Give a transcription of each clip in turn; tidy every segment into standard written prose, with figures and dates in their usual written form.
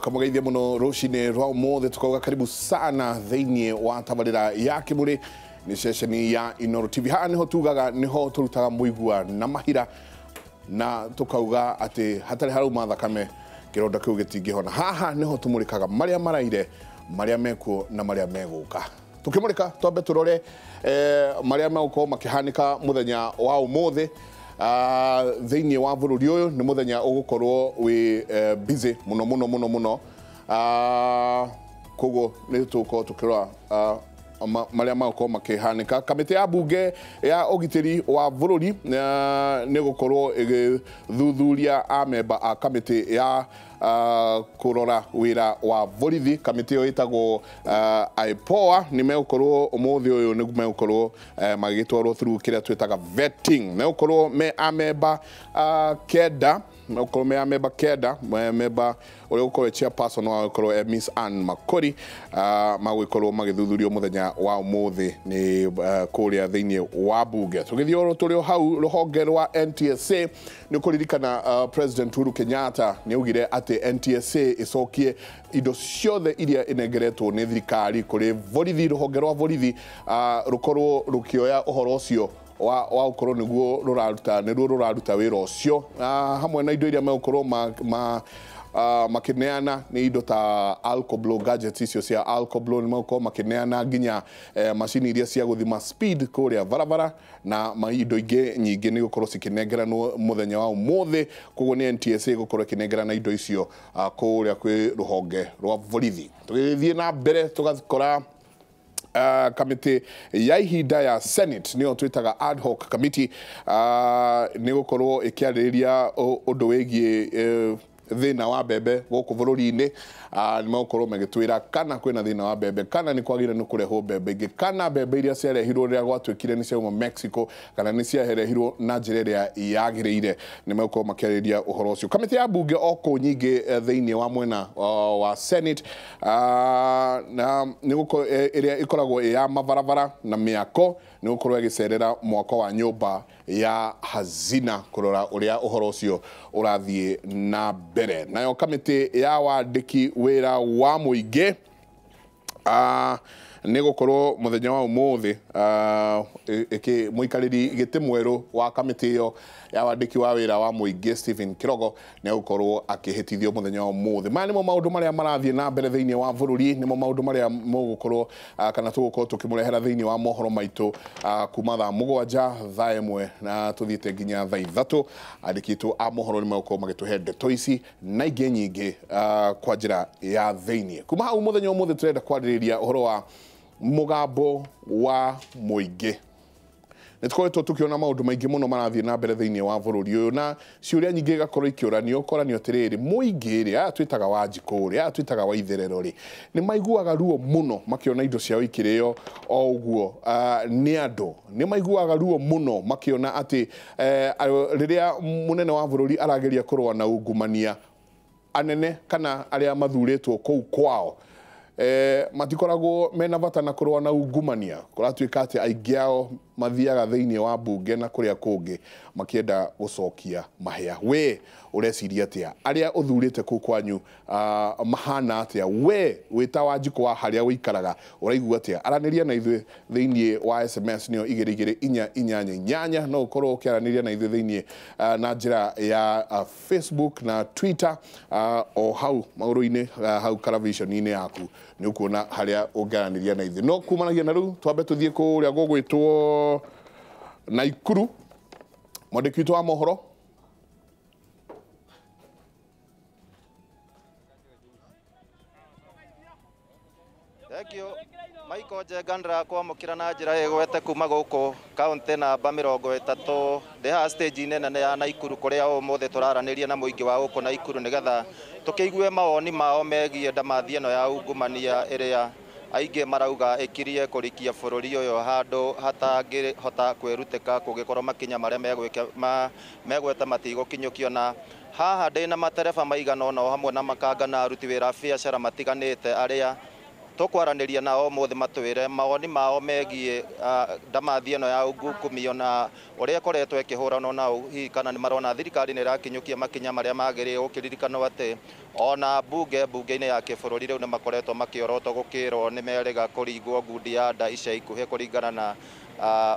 tukamugeithia muno rucini rwa umothe tukauga karibu sana thiini wa tabarira ya Kimuri ni sesheni ya Inooro TV. Haha niho tugaga niho turutaga muigua na mahira na tukauga ati hatari harauma thakame kironda kiu gitingihona. Haha niho tumurikaga maria maraire, maria mekuo na maria meguka. Tukimurika twambe turore maria meguko makihanika muthenya wa umothe. Thiini wa bururi uyu ni muthenya ugukorwo wi busy muno kogo ni tuko tukira maria mako makihanika. Kamiti ya bunge ya ugitiri wa bururi ni gukorwo igithuthuria amemba a kamiti ya kurora wira wa borithi. Kamiti yo itagwo IPOA ni megukorwo umuthi uyu ni megukorwo magitwarwo through kiria twitaga vetting. Megukorwo me amemba kenda, megukorwo me amemba kenda, memba uri gukorwo chairperson wa gukorwo Miss Ann Makori magwikorwo magithuthurio muthenya wa umuthi ni kuria thiini wa bunge. Tugithio turio hau ruhonge rwa NTSA ni kuririkana President Uhuru Kenyatta ni ugire ati NTSA icokie indo ciothe iria inengeretwo ni thirikari kuri borithi. Ruhonge rwa borithi rukorwo rukioya uhoro ucio wa ukorwo niguo ruraruta wira ucio hamwe na indo iria megukorwo makineana ni indo ta alcohol gadgets icio cia alcohol ni megukorwo makineana nginya machine iria cia guthima speed kuria barabara na indo ingi nyingi ni gukorwo cikinengeranwo muthenya wa umothe. Koguo ni NTSA gukorwo kinengerana indo icio kuria kwi ruhonge rwa borithi. Tugithie na mbere tugakora kamiti ya ihinda ya Senate niyo twitaga ad hoc committee ni gukorwo ikiaririria undu wigie thina wa bebe guku bururi-ini. Ni magukorwo magitwira kana kwina thina wa bebe, kana ni kwagire ni kurehwo bebe ingi, kana bebe iria ciarehirwo ria gwatwikire ni ciauma Mexico, kana ni ciarehirwo na njira iria yagiriire. Ni magukorwo makiaririria uhoro ucio. Kamiti ya bunge oko nyingi thiini wa mwena wa Senate na ni gukorwo iria ikoragwo ya mabarabara na miako ni gukorwo igicerera mwako wa nyumba ya hazina kurora uria uhoro ucio urathie na mbere. Nayo kamiti ya wandiki wira wa muingi ni gukorwo muthenya wa umothe muikariri giti mweru wa kamiti iyo ya wandiki wa wira wa muingi Stephen Kirogo ni gukorwo akihitithio muthenya wa umothe. Maya nimo maundu maria marathie na mbere thiini wa bururi, nimo maundu maria mugukorwo kana tugukorwo tukimurehera thiini wa mohoro maitu kuma thaa 7 thaa 1 na tuthiite nginya thaa 3. Andikitwo a mohoro ni magukorwo magituhe ndeto ici na ingi nyingi kwa njira ya thiini. Kuma hau muthenya wa umothe turenda kwaririria uhoro wa Mugambo wa muingi. Nitukoretwo tukiona maundu maingi muno marathie na mbere thiini wa bururi uyu na ciuria nyingi gakorwo ikiuranio tiriri muingi ri twitaga Wanjiku ri twitaga Waitherero ri ni maiguaga ruo muno makiona indo ciao ikirio o uguo ni andu ni maiguaga ruo muno makiona ati riria munene wa bururi arageria kurwa na ungumania anene kana aria mathuritwo kou kwao matikoragwo mena bata na kurwa na ungumania. Kuratwika ati aingi ao mathiaga thiini wa bunge na kuria kungi makienda gucokia mahia. We ureciria atia aria uthurite ku kwanyu mahana atia? We wita Wanjiku wa haria wikaraga uraigua atia? Araniria na ithui thiini wa SMS niyo 2288 no ukorwo ukiaraniria na ithui thiini na njira ya Facebook na Twitter o hau maguru-ini hau television-ini yaku ni ukuona haria ungiaraniria na ithui. No kumanagia na riu twambe tuthie kuria gugwitwo Naikuru. Mwandiki witu wa mohoro Thengio Maiko Njengandra kwamukira na njira igwete kuma guku kaunti namba 30 ndeha stage nene ya Naikuru kuria umothe turaraniria na muingi wa guku Naikuru nigetha tukiigue mawoni mao megie ndamathi ino ya ungumania iria aingi marauga ikirie kurikia bururi uyu handu hatangihota kwirutika kugikorwo makinya maria megweta matigukinyukio. Na haha ndina matereba maigana ona hamwe na makanga na aruti wira biacara matiganite aria tukwaranĩria nao mũthĩ matwĩre mawoni mao megiĩ ndamathi ĩno ya ungumania na ũrĩa ĩkoretwo ĩkĩhũranwo na hihi kana nĩ marona thirikari nĩ ĩrakinyũkia makinya marĩa magĩrĩire. Gũkĩririkanwo atĩ ona bunge-inĩ ya kĩbũrũri rĩu nĩ makoretwo makĩorotwo gũkĩrwo nĩ merĩga kũringwo ngundi ya nda ica ikuhĩ kũringana na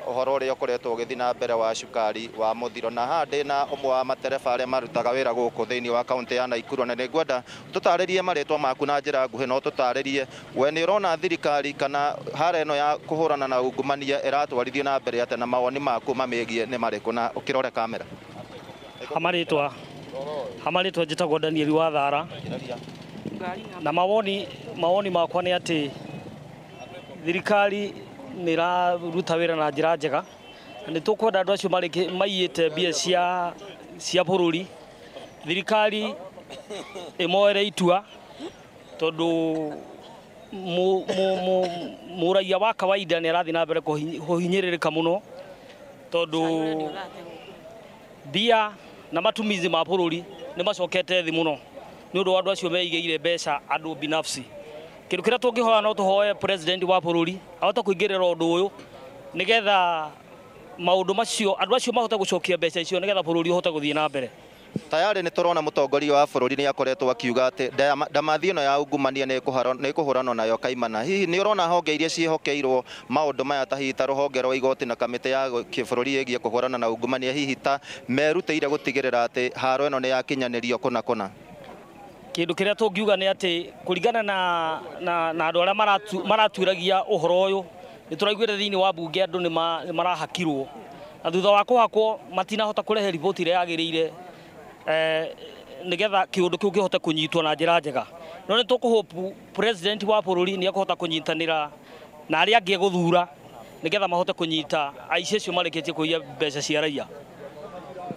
ũhoro ũrĩa ũkoretwo ũgĩthiĩ na mbere wa cukari wa mũthiro. Na haha ndĩ na ũmwe wa matereba arĩa marutaga wĩra gũkũ thĩinĩ wa kaũntĩ ya Naikuru, na nĩ ngwenda tũtarĩrie marĩtwa maku na njĩra nguhĩ, no tũtarĩrie we nĩ ũrona thirikari kana hara ĩno ya kũhũrana na ungumania ĩratwarithio na mbere atĩ, na mawoni maku mamĩgiĩ nĩ marĩkũ, na ũkĩrore kamera. Hamarĩtwa njĩtagwo Daniel wa Thara, na mawoni makwa nĩ atĩ thirikari nĩ ĩraruta wĩra na njĩra njega. Nĩ tũkwenda andũ acio maiyĩte mbia cia bũrũri thirikari ĩmoere itua, tondũ mũraia wa kawaida nĩ arathiĩ na mbere kũhinyĩrĩrĩka mũno, tondũ mbia na matumizi ma bũrũri nĩ macokete thĩ mũno nĩ ũndũ wa andũ acio meigĩire mbeca andũ binafsi. Kĩndũ kĩrĩa tũngĩhoya no tũhoe president wa bũrũri ahote kũingĩrĩra ũndũ ũyũ nĩgetha maũndũ macio andũ acio mahote gũcokia mbeca icio nĩgetha bũrũri ũhote gũthiĩ na mbere. Tayari nĩ tũrona mũtongoria wa bũrũri nĩ akoretwo akiuga atĩ ndamathi ĩno ya ungumania nĩ ĩkũhũranwo nayo kaimana. Hihi nĩ ũrona honge iria ciĩhokeirwo maũndũ maya ta hihi ta rũhonge rwa igoti na kamĩtĩ ya kĩbũrũri ĩgiĩ kũhũrana na ungumania hihi ta merutĩire gũtigĩrĩra atĩ haro ĩno nĩ yakinyanĩrio kũna? Kĩndũ kĩrĩa tũngiuga nĩ atĩ kũringana na andũ arĩa maratuĩragia ũhoro ũyũ, nĩ tũraiguĩre thĩinĩ wa bunge andũ nĩ marahakirwo, na thutha wa kũhakwo matinahota kũrehe riboti ĩrĩa yagĩrĩire nĩgetha kĩũndũ kĩu kĩhote kũnyitwo na njĩra njega. No nĩ tũkũhope president wa bũrũri nĩ akũhota kũnyitanĩra na arĩa angĩ gũthura nĩgetha mahote kũnyita aici acio marĩkĩtie kũiya mbeca cia raia.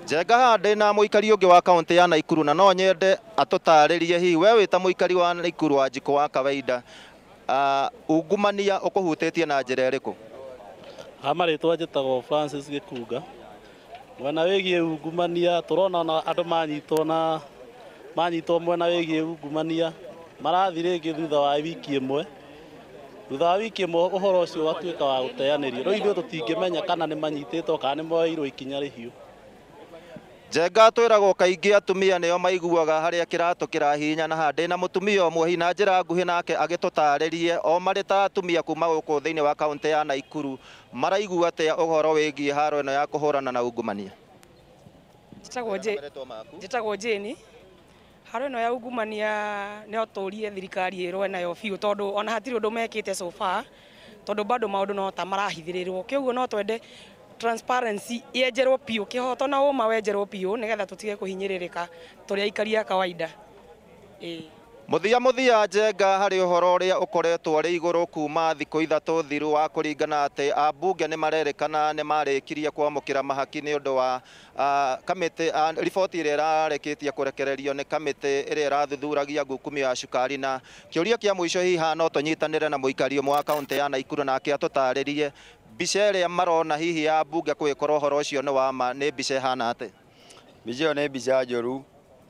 Njenga haha ndĩ na mũikari ũngĩ wa kaũntĩ ya Naikuru, na no nyende atũtarĩrie hihi we wĩta mũikari wa Naikuru Wanjiku wa kawaida, ungumania ũkũhutĩtie na njĩra ĩrĩkũ? Marĩtwa njĩtagwo Francis Gĩkunga. Mwena wĩgiĩ ungumania tũrona andũ manyitwo mwena wĩgiĩ ungumania marathiĩ rĩngĩ thutha wa wiki ĩmwe. Thutha wa wiki ĩmwe ũhoro ũcio watuĩka wa gũteanĩrio. Rĩu ithuĩ tũtingĩmenya kana nĩ manyitĩtwo kana nĩ moeirwo ikinya rĩhiũ. Njenga twĩragwo kaingĩ atumia nĩo maiguaga harĩa kĩratũ kĩrahihinya, na handĩ na mũtumia ũmwe hihi na njĩra nguhĩ nake agĩtũtarĩrie o marĩ ta atumia kuma gũkũ thĩinĩ wa kaũntĩ ya Naikuru maraigua atĩa ũhoro wĩgiĩ haro ĩno ya kũhũrana na ungumania. Njĩtagwo Jane. Haro ĩno ya ungumania nĩ otũrie thirikari ĩrũe nayo biũ, tondũ ona hatirĩ ũndũ mekĩte so far, tondũ bado maũndũ no ta marahithĩrĩrwo. Kĩoguo no twende transparency yenjerwo piũ, kĩhoto na ũma wenjerwo piũ nĩgetha tũtige kũhinyĩrĩrĩka tũrĩ aikari a kawaida. Mũthia Njenga, harĩ ũhoro ũrĩa ũkoretwo arĩ igũrũ kuma thikũ ithatũ thiru wa kũringana atĩ ambunge nĩ marerĩkana nĩ marĩkirie kwamũkĩra mahaki nĩ ũndũ wa kamĩtĩ riboti ĩrĩa ĩrarĩkĩtie kũrekererio nĩ kamĩtĩ ĩrĩa ĩrathuthuragia ngukumio ya cukari. Na kĩũria kĩa mũico hihi no tũnyitanĩre na mũikari ũmwe wa kaũntĩ ya Naikuru nake atũtarĩrie mbica ĩrĩa marona hihi ya mbunge kũgĩkorwo ũhoro ũcio nĩ wama, nĩ mbica ĩhana atĩ? Mbica ĩyo nĩ mbica njũru,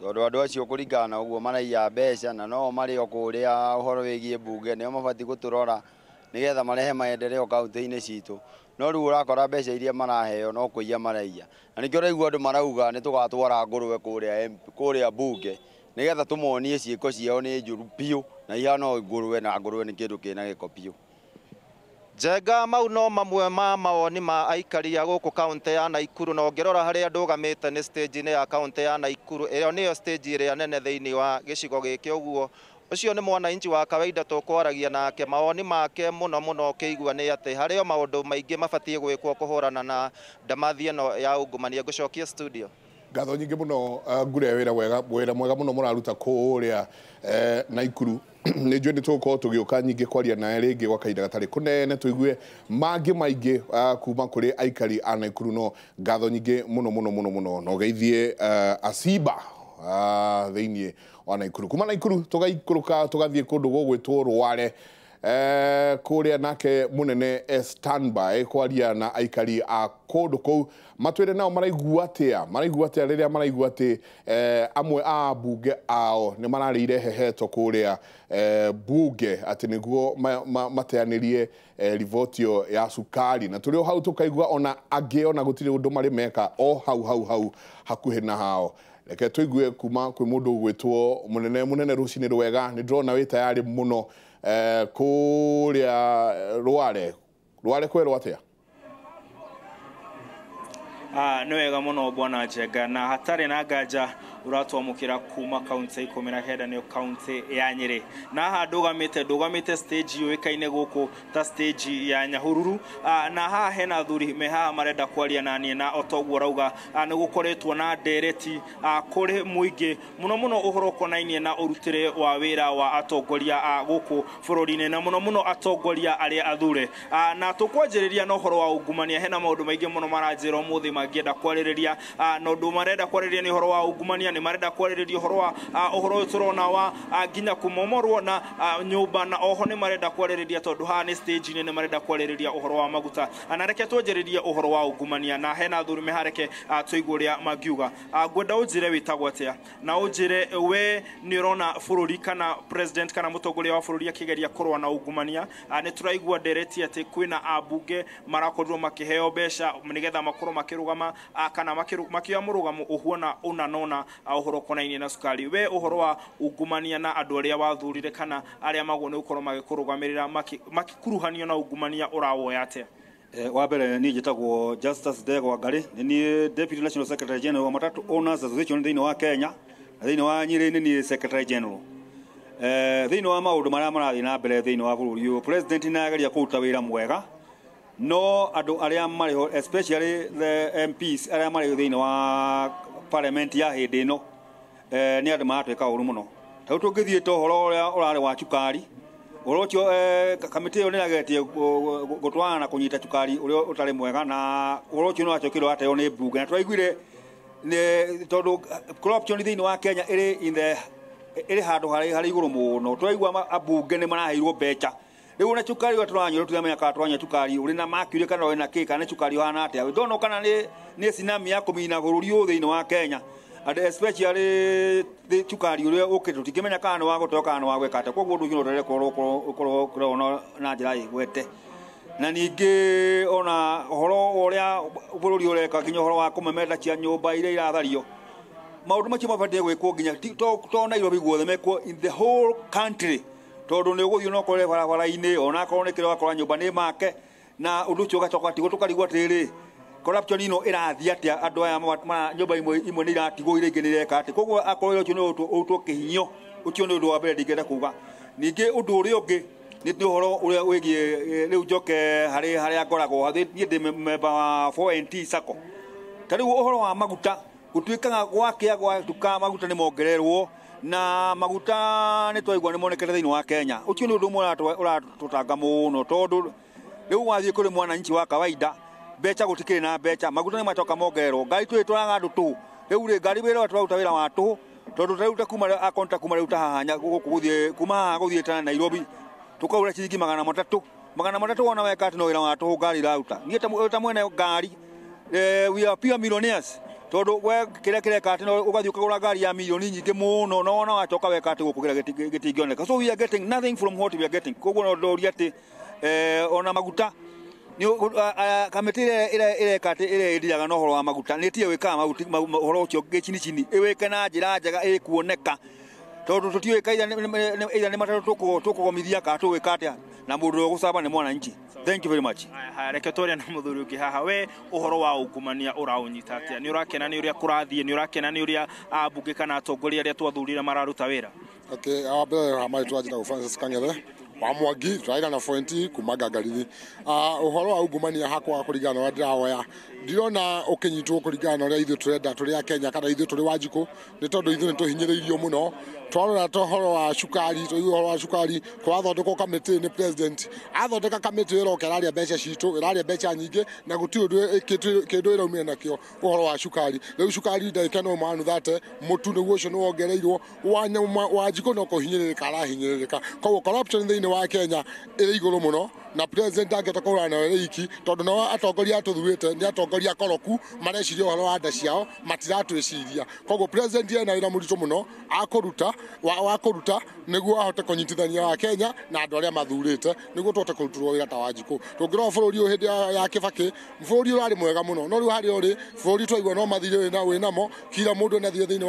tondũ andũ acio kũringana na ũguo maraiya mbeca na no marĩ o kũrĩa ũhoro wĩgiĩ mbunge, nĩo mabatiĩ gũtũrora nĩgetha marehe maendeleo kaũntĩ-inĩ citũ. No rĩu ũrakora mbeca iria maraheo no kũiya maraiya, na nĩkĩo ũraigua andũ marauga nĩ tũgatwara ngũrũwe kũrĩa mbunge nĩgetha tũmonie ciĩko ciao nĩ njũru biũ na ihana ngũrũwe, na ngũrũwe nĩ kĩndũ kĩna gĩko biũ. Njenga, mau no mamwe ma mawoni ma aikari a gũkũ kaũntĩ ya Naikuru, na ũngĩrora harĩa ndũgamĩte nĩ stage-inĩ ya kaũntĩ ya Naikuru, ĩyo nĩyo stage ĩrĩa nene thĩinĩ wa gĩcigo gĩkĩ. Ũguo ũcio nĩ mwananchi wa kawaida tũkwaragia nake, mawoni make mũno ũkĩigua nĩ atĩ harĩ o maũndũ maingĩ mabatiĩ gwĩkwo kũhũrana na ndamathi ĩno ya ungumania. Ngũcokia studio. Ngatho nyingĩ mũno ngure wĩra mwega mũno mũraruta kũrĩa Naikuru. Nĩ njũĩ nĩ tũgũkorwo tũgĩũka nyingĩ kwaria nawe rĩngĩ gwa kahinda gatarĩ kũnene tũigue mangĩ maingĩ kuma kũrĩ aikari a Naikuru. No ngatho nyingĩ mũno na ũgeithie acimba thĩinĩ wa Naikuru. Kuma Naikuru tũgaikũrũka tũgathiĩ kũndũ gũgwĩtwo Rware, kuria nake munene standby kwaria na aikari a kundu kou matwire nao maraigua atia riria maraigua ati amwe a bunge ao ni mararire heheto kuria bunge ati niguo mateanirie rivotio ya cukari na turi hau tukaigua ona angi ona gutire undu mari meka o hau hakuhi na hao reke tuigue kuma kwi mundu gwitwo munene rucini rwega ni ndrona wi tayari muno kuria rware kwerwo atia nĩ wega mũno bwana Njenga na hatarĩ na nganja uratwamũkĩra kuma kaunti 19 nĩyo kaunti ya Nyeri na haha ndũgamĩte stage yũĩkaine gũkũ ta stage ya Nyahururu na haha hena athuri me haha marenda kwaria naniĩ na otoguo rauga nĩ gũkoretwo na ndereti kũrĩ mũingĩ mũno ũhoro ũkonainie na ũrutĩre wa wĩra wa atongoria gũkũ bũrũri-inĩ na mũno atongoria arĩa athure na tũkwanjĩrĩria na ũhoro wa ungumania hena maũndũ maingĩ mũno maranjĩra ũmũthĩ mangĩenda kwarĩrĩria na ũndũ marenda kwarĩrĩria nĩ ũhoro wa ungumania nĩ marenda kwarĩrĩria ũhoro wa ũhoro ũtũrona wa nginya kumomorwo na nyũmba na oho nĩ marenda kwarĩrĩria tondũ haha nĩ stage-inĩ nĩ marenda kwarĩrĩria ũhoro wa maguta na reke twanjĩrĩrie ũhoro wa ungumania na hena athuri mehareke tũigue ũrĩa mangiuga ngwenda ũnjĩre wĩtagwo atĩa na ũnjĩre we nĩ ũrona bũrũri kana president kana mũtongoria wa bũrũri akĩgeria kũrũa na ungumania nĩ tũraigua ndereti atĩ kwĩna ambunge marakorirwo makĩheo mbeca nĩgetha makorwo makĩrũgama kana makĩoya mũrũgamo ũhuana ũnanona ũhoro konainie na cukari we ũhoro wa ungumania na andũ arĩa wathurire kana arĩa magwo nĩ gũkorwo magĩkũrũgamĩrĩra makĩkuruhanio na ungumania ũrawoya atĩa wa mbere niĩ njĩtagwo Justice Ndegwa Ngari nĩ niĩ Deputy National Secretary General wa Matatu Owners Association thĩinĩ wa Kenya na thĩinĩ wa Nyeri nĩ niĩ Secretary General thĩinĩ wa maũndũ marĩa marathiĩ na mbere thĩinĩ wa bũrũri ũyũ president nĩ ageria kũruta wĩra mwega no andũ arĩa marĩ especially the MPs arĩa marĩ thĩinĩ wa parliament ya hĩndĩ ĩno nĩ andũ maratwĩka ũru mũno tarĩu tũngĩthiĩte ũhoro ũrĩa ũrarĩ wa cukari ũhoro ũcio kamĩtĩ ĩyo nĩ yageretie gũtwarana na kũnyita cukari ũrĩa ũtarĩ mwega na ũhoro ũcio nĩ wacokire wateo nĩ mbunge na twaiguire tondũ corruption thĩinĩ wa Kenya ĩrĩ handũ harĩ igũrũ mũno twaigua ambunge nĩ maraheirwo mbeca rĩu na cukari wa tũranyua tũramenya kana tũranyua cukari ũrĩ na makiuria kana ũrĩ na kĩ kana cukari ũhana atĩa ndona kana nĩ tsunami ya kũmina bũrũri ũyũ thĩinĩ wa Kenya and especially cukari ũrĩa ũkĩte tũtingĩmenya kana nĩ wa gũtoka kana nĩ wa gwĩka atĩa koguo ũndũ ũcio no ũkorwo na njĩra ĩgwete na ningĩ ona ũhoro ũrĩa bũrũri ũreka nginya ũhoro wa kũmemenda cia nyũmba iria irathario maũndũ macio mabatiĩ gwĩkwo nginya to Nairobi guothe mekwo in the whole country tondu nĩ ũgũthiĩ no kore barabara-inĩ ona akorwo nĩ kĩrĩa wakora nyũmba nĩ make na ũndũ ũcio ũgacoka tigwo tũkarigwo atĩrĩ corruption ino ĩrathiĩ atĩa andũ aya nyũmba imwe nĩ iratigwo iria ingĩ nĩ ireka atĩ koguo akorwo ũcio nĩ ũtwo kĩhinyo ũcio nĩ ũndũ wa mbere ndingĩenda kuga ningĩ ũndũ ũrĩa ũngĩ nĩ ũhoro ũrĩa wĩgiĩ rĩu njoke harĩa ngoragwo niĩ ndĩ member wa 4NT Sacco ta rĩu ũhoro wa maguta gũtuĩkaga gwatuka maguta nĩ mongererwo na maguta nĩ twaigua nĩ monekete thĩinĩ wa Kenya ũcio nĩ ũndũ ũmwe ũratũtanga mũno tondũ rĩu wathiĩ kũrĩ mwananchi wa kawaida mbeca gũtikĩrĩ na mbeca maguta nĩ macoka mongererwo ngari twĩtwaraga andũ tũhũ rĩu rĩ ngari wĩra tũraruta wĩra wa tũhũ tondũ tũraruta kuma rĩu ta haha kuma haha gũthiĩ ta Nairobi tũkaura ciringi 300 wona weka atĩ no wĩra wa tũhũ ngari iraruta niĩ ta mwene ngari we are pure millionaires tondu we kĩrĩa kĩreka atĩ ũgathiĩ ũkagũra ngari ya milioni nyingĩ mũno no wona wacoka weka atĩ gũkũ kĩrĩa gĩtingĩoneka so we are getting nothing from what we are getting koguo no ndoria atĩ ona maguta kamĩtĩ ĩrĩa ĩreka atĩ ĩrĩa ĩndiraga na ũhoro wa maguta nĩ tiĩ wĩkaga ũhoro ũcio gĩcini ĩwĩke na njĩra njega ĩkuoneka tondu tũtiũĩka either nĩ matatũ tũkũgomithia kana tũgwĩka atĩa na mũndũ ũrĩa ũgũcaba nĩ mwananchi. Thank you very much. Reke twaria na mũthuri ũngĩ haha we ũhoro wa ungumania ũraũnyita atĩa nĩ ũrakena nĩ ũrĩa kũrathiĩ nĩ ũrakena nĩ ũrĩa ambunge kana atongoria arĩa twathurire mararuta wĩra wa mbere hamwe twajĩtagwo Francis Kang'ethe wa Mwangi tũraira na 4NT kuma Ngangarithi ũhoro wa ungumania hakwa kũringana na ndĩrahoya ndirona ũkĩnyitwo kũringana na ũrĩa ithuĩ tũrenda tũrĩ a Kenya kana ithuĩ tũrĩ Wanjiku nĩ tondũ ithuĩ nĩ tũhinyĩrĩirio mũno twarora ũhoro wa cukari ũhoro wa cukari kwathondekwo kamĩtĩ nĩ president athondeka kamĩtĩ ĩroka ĩrarĩa mbeca citũ ĩrarĩa mbeca nyingĩ na gũtirĩ ũndũ kĩndũ ĩraumĩra nakĩo ũhoro wa cukari rĩu cukari ndagĩka no manuthate mũtu nĩguo ũcio nĩ wongereirwo Wanjiku no kũhinyĩrĩrĩka arahinyĩrĩrĩka koguo corruption thĩinĩ wa Kenya ĩrĩ igũrũ mũno na president angĩhota kũhũrana nayo iki tondũ no atongoria atũthuĩte nĩ atongoria koroku mareciria ũhoro wa nda ciao matiratwĩciria koguo president ena wĩra mũritũ mũno akũruta nĩguo ahote kũnyitithania wa Kenya na andũ arĩa mathurĩte nĩguo tũhote kũrutĩrwo wĩra ta Wanjiku tũngĩrora bũrũri ũyũ hĩndĩ ya Kibaki bũrũri ũrarĩ mwega mũno no rĩu harĩa ũrĩ bũrũri twaigua no mathire wĩnamo kila mũndũ nathire thĩinĩ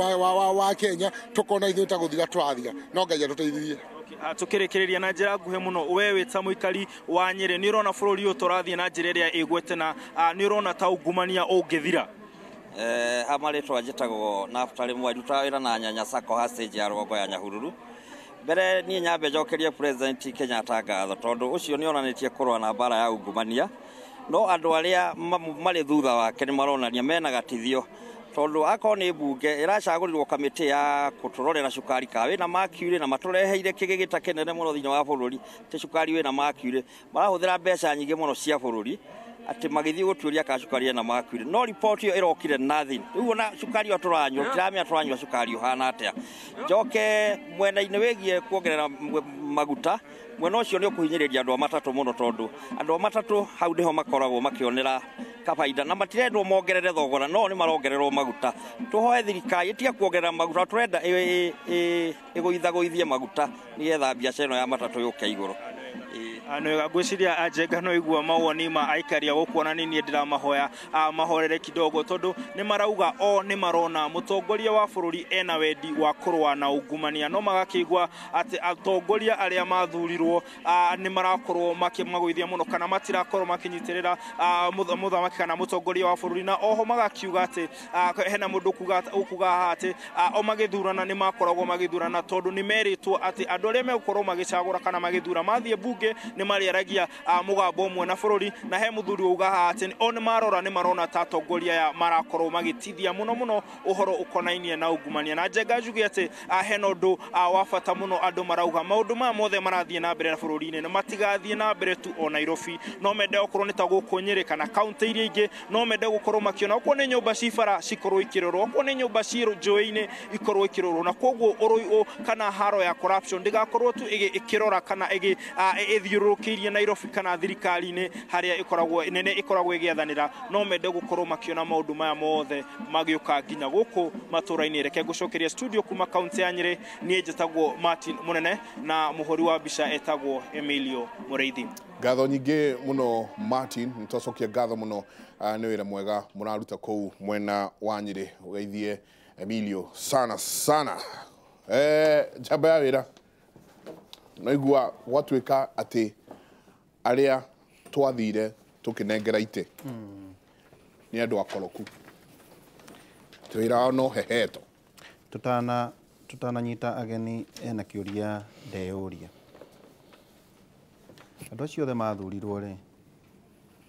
wa Kenya tũkona ithuĩ ta gũthira twathira no Ngai atũteithie tukirikiria na njira nguhe muno we wita muikari wa Nyeri ni urona bururi uyu turathie na njira iria igwete na ni urona ta ungumania ungithira hamari twanjitagwo na futari mwajuta wira na nyanya sako hastage ya rogo ya Nyahururu mbere ni nyambe njokerie president Kenyatta ngatho tondu ucio ni onanitie kurwa na bara ya ungumania no andu aria mari thutha wake ni maronania mena gatithio tondu akoni bunge iracagurirwo kamiti ya kuturorera cukari kawe na makiure na matureheire kigigita kinene muno thinya wa bururi te cukari we na makiure marahuthira mbeca nyingi muno cia bururi ati magithii guturia ka cukari na makiure no report yo irokire nothing riu na cukari aturanywa tiramia turanywa cukari uhana atia njoke mwena-ini wigie kuongerera maguta mwena ucio ni ukuhinyiriria andu matatu muno tondu andu matatu hau niho makoragwo makionera kabaida na matirendwo mongerere thogora no ni marongererwo maguta tuhoe thirikari itia kuongerera maguta turenda iguithaguithie maguta nigetha biacara ino ya matatu yuke iguru ano gwiciria ajenga no igua mawoni ma aikaria gukuona nini ndiramahoya mahorere kidogo tondu ni marauga ni marona mutongoria wa bururi ena wendi wa kurwa na ungumania no magakigwa ati atongoria aria mathurirwo ni marakorwo makimagwithia muno kana matirakorwo makinyitirira muthamaki kana mutongoria wa bururi na oho magakiuga ati hena mundu kuga ati o magithurana ni makoragwo magithurana tondu ni meritwo ati andu aria megukorwo magicagura kana magithura mathie bunge ni mariaragia mugambo umwe na bururi na he muthuri uga ati ni marora ni marona tatongoria ya marakorwo magitithia muno uhoro ukonainie na ungumania na njenga njugi ati heno ndu wa bata muno andu marauga maundu ma mothe marathie na mbere na bururi-ini na matigathie na mbere tu o Nairobi no mende gukorwo ni ta guku Nyeri kana county iria ingi no mende gukorwo makiona uko ni nyumba cibara cikorwo ikirorwo uko ni nyumba ciro njui-ini ikorwo ikirorwo na koguo urui kana haro ya corruption ndigakorwo tu ikirora kana ithiurukirie Nairobi kana thirikari-ini haria ikoragwo nene ikoragwo igiathanira no mende gukorwo makiona maundu maya mothe magiuka nginya guku matura-ini reke gucokeria studio kuma county ya Nyeri nie njitagwo Martin Munene na muhori wa bica etagwo Emilio Mureithi ngatho nyingi muno Martin nitocokia ngatho muno ni wira mwega muraruta kou mwena wa Nyeri ugeithie Emilio sana jamba ya wira no igua gwatuika ati aria twathire tukinengera ite ni andu akoroku twira no heheto tutananyita ageni ena kiuria ndeuria andu acio othe mathurirwo ri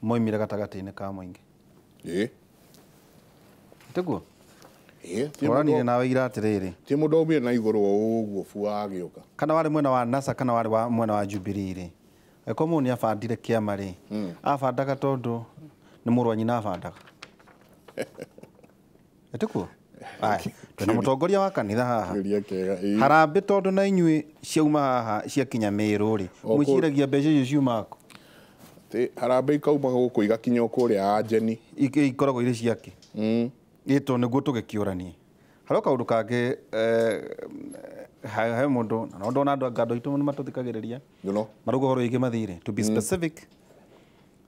moimire gatagati-ini ka muingi tiguo Orani na wira atiriri ti mundu umire na iguru uguo bua agiuka kana wari mwena wa NASA kana wari wa mwena wa Jubilee ri ekomu ni afandire kiama ri afandaga tondu ni murwanyi na afandaga etikuo twina mutongoria wa kanitha haha harambe tondu na inyui ciauma haha cia kinya Meru ri mwiciragia mbeca icio ciumako ti harambe ikauma guku igakinya kuria ajeni ikoragwo iri ciake ito niguo tugikiuranie haro kaundu kage he mundu na ndona andu ngando itu ni matuthikagiriria marugo horo igi mathire to be specific